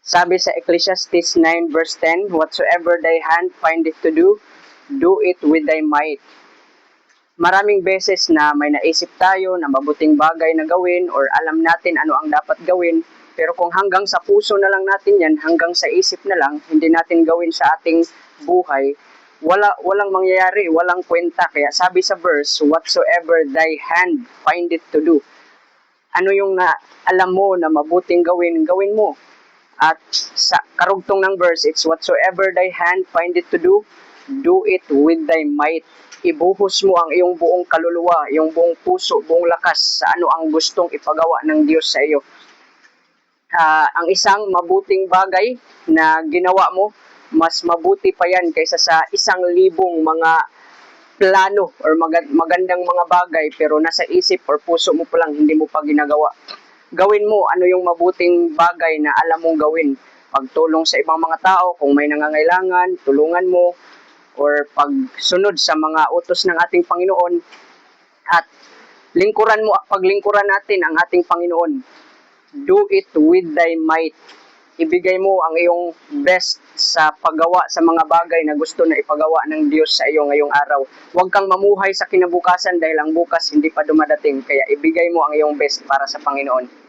Sabi sa Ecclesiastes 9 verse 10, "Whatsoever thy hand findeth to do, do it with thy might." Maraming beses na may naisip tayo na mabuting bagay na gawin or alam natin ano ang dapat gawin, pero kung hanggang sa puso na lang natin yan, hanggang sa isip na lang, hindi natin gawin sa ating buhay, walang mangyayari, walang kwenta. Kaya sabi sa verse, "Whatsoever thy hand findeth to do." Ano yung na alam mo na mabuting gawin, gawin mo. At sa karugtong ng verse, it's "Whatsoever thy hand findeth to do it with thy might." Ibuhos mo ang iyong buong kaluluwa, iyong buong puso, buong lakas sa ano ang gustong ipagawa ng Diyos sa iyo. Ang isang mabuting bagay na ginawa mo, mas mabuti pa yan kaysa sa 1,000 mga plano or magandang mga bagay pero nasa isip or puso mo pa lang, hindi mo pa ginagawa. Gawin mo ano yung mabuting bagay na alam mong gawin. Pagtulong sa ibang mga tao, kung may nangangailangan, tulungan mo, or pagsunod sa mga utos ng ating Panginoon, at paglingkuran natin ang ating Panginoon. Do it with thy might. Ibigay mo ang iyong best sa paggawa sa mga bagay na gusto na ipagawa ng Diyos sa iyo ngayong araw. Huwag kang mamuhay sa kinabukasan dahil ang bukas hindi pa dumadating. Kaya ibigay mo ang iyong best para sa Panginoon.